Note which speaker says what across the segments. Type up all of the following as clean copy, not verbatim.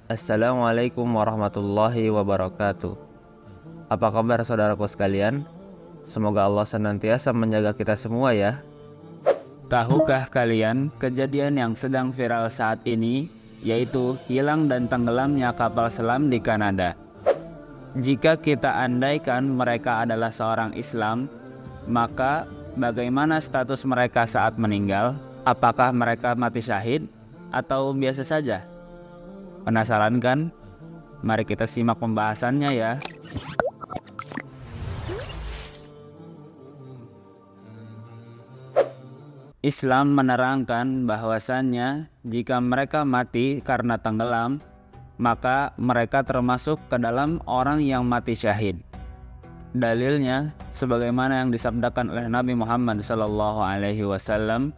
Speaker 1: Assalamualaikum warahmatullahi wabarakatuh. Apa kabar saudaraku sekalian? Semoga Allah senantiasa menjaga kita semua ya.
Speaker 2: Tahukah kalian kejadian yang sedang viral saat ini, yaitu hilang dan tenggelamnya kapal selam di Kanada? Jika kita andaikan mereka adalah seorang Islam, maka bagaimana status mereka saat meninggal? Apakah mereka mati syahid atau biasa saja? Penasaran kan? Mari kita simak pembahasannya ya. Islam menerangkan bahwasannya jika mereka mati karena tenggelam, maka mereka termasuk ke dalam orang yang mati syahid. Dalilnya, sebagaimana yang disabdakan oleh Nabi Muhammad SAW,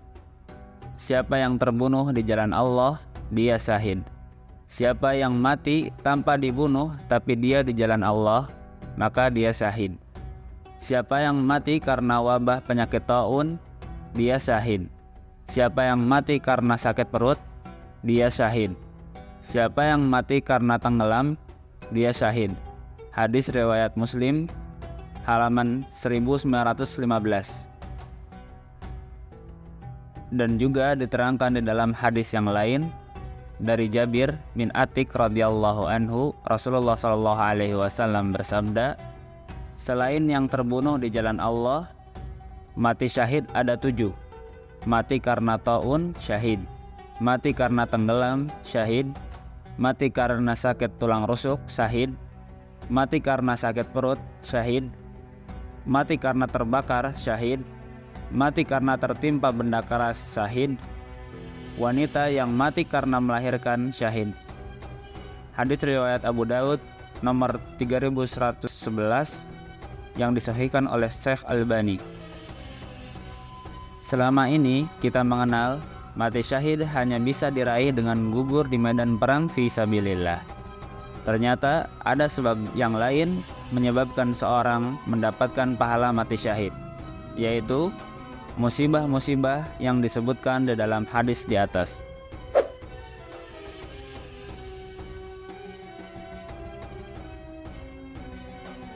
Speaker 2: siapa yang terbunuh di jalan Allah, dia syahid. Siapa yang mati tanpa dibunuh tapi dia di jalan Allah, maka dia syahid. Siapa yang mati karena wabah penyakit taun, dia syahid. Siapa yang mati karena sakit perut, dia syahid. Siapa yang mati karena tenggelam, dia syahid. Hadis riwayat Muslim, halaman 1915. Dan juga diterangkan di dalam hadis yang lain dari Jabir bin Atik radhiyallahu anhu, Rasulullah SAW bersabda, selain yang terbunuh di jalan Allah, mati syahid ada 7. Mati karena taun, syahid. Mati karena tenggelam, syahid. Mati karena sakit tulang rusuk, syahid. Mati karena sakit perut, syahid. Mati karena terbakar, syahid. Mati karena tertimpa benda keras, syahid. Wanita yang mati karena melahirkan, syahid. Hadits riwayat Abu Daud nomor 3111 yang disahihkan oleh Syekh Albani. Selama ini kita mengenal mati syahid hanya bisa diraih dengan gugur di medan perang fi sabilillah. Ternyata ada sebab yang lain menyebabkan seorang mendapatkan pahala mati syahid, yaitu musibah-musibah yang disebutkan di dalam hadis di atas.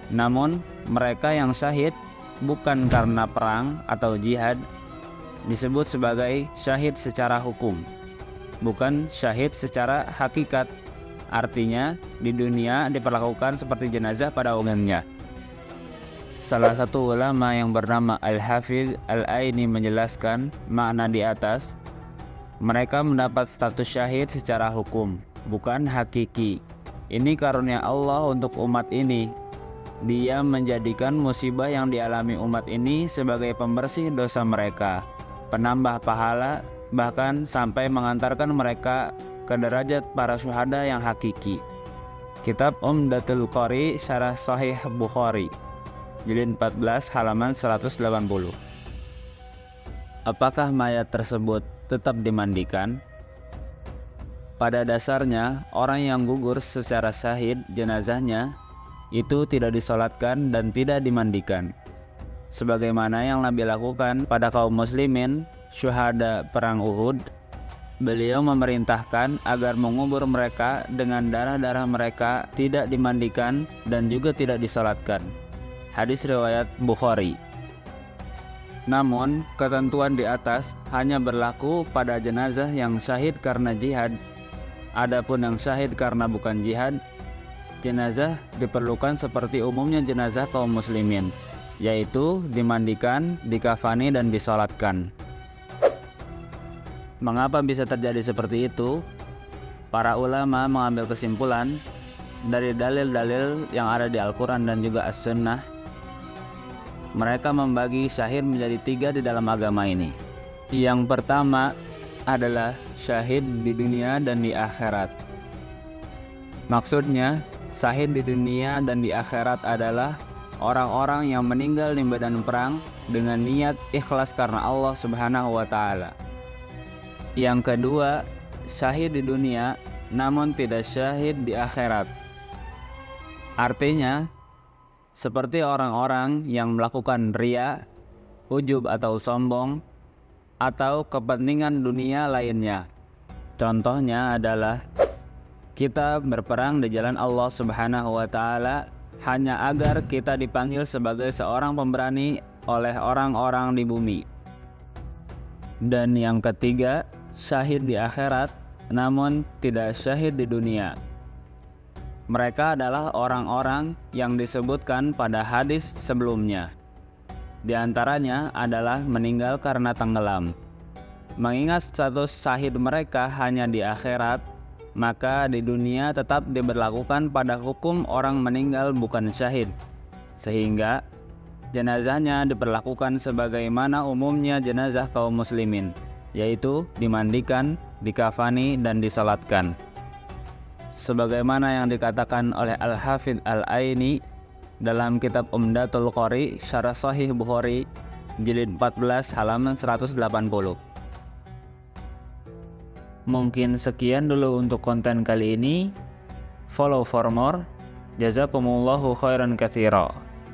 Speaker 2: Namun, mereka yang syahid bukan karena perang atau jihad disebut sebagai syahid secara hukum, bukan syahid secara hakikat. Artinya, di dunia diperlakukan seperti jenazah pada umumnya. Salah satu ulama yang bernama Al-Hafidz Al-Aini menjelaskan makna di atas. Mereka mendapat status syahid secara hukum, bukan hakiki. Ini karunia Allah untuk umat ini. Dia menjadikan musibah yang dialami umat ini sebagai pembersih dosa mereka, penambah pahala, bahkan sampai mengantarkan mereka ke derajat para syuhada yang hakiki. Kitab Umdatul Qari Syarah Sahih Bukhari, jilid 14 halaman 180. Apakah mayat tersebut tetap dimandikan? Pada dasarnya, orang yang gugur secara syahid jenazahnya itu tidak disolatkan dan tidak dimandikan, sebagaimana yang Nabi lakukan pada kaum muslimin syuhada perang Uhud. Beliau memerintahkan agar mengubur mereka dengan darah-darah mereka, tidak dimandikan dan juga tidak disolatkan. Hadis riwayat Bukhari. Namun, ketentuan di atas hanya berlaku pada jenazah yang syahid karena jihad. Adapun yang syahid karena bukan jihad, jenazah diperlukan seperti umumnya jenazah kaum muslimin, yaitu dimandikan, dikafani, dan disolatkan. Mengapa bisa terjadi seperti itu? Para ulama mengambil kesimpulan dari dalil-dalil yang ada di Al-Quran dan juga As-Sunnah. Mereka membagi syahid menjadi 3 di dalam agama ini. Yang pertama adalah syahid di dunia dan di akhirat. Maksudnya, syahid di dunia dan di akhirat adalah orang-orang yang meninggal di medan perang dengan niat ikhlas karena Allah Subhanahu wa Ta'ala. Yang kedua, syahid di dunia namun tidak syahid di akhirat. Artinya, seperti orang-orang yang melakukan riya, ujub atau sombong, atau kepentingan dunia lainnya. Contohnya adalah kita berperang di jalan Allah Subhanahu wa taala hanya agar kita dipanggil sebagai seorang pemberani oleh orang-orang di bumi. Dan yang ketiga, syahid di akhirat namun tidak syahid di dunia. Mereka adalah orang-orang yang disebutkan pada hadis sebelumnya. Di antaranya adalah meninggal karena tenggelam. Mengingat status syahid mereka hanya di akhirat, maka di dunia tetap diberlakukan pada hukum orang meninggal bukan syahid, sehingga jenazahnya diperlakukan sebagaimana umumnya jenazah kaum muslimin, yaitu dimandikan, dikafani, dan disalatkan. Sebagaimana yang dikatakan oleh Al-Hafidz Al-Aini dalam kitab Umdatul Qari Syarah Sahih Bukhari jilid 14 halaman 180.
Speaker 1: Mungkin sekian dulu untuk konten kali ini. Follow for more. Jazakumullahu khairan katsira.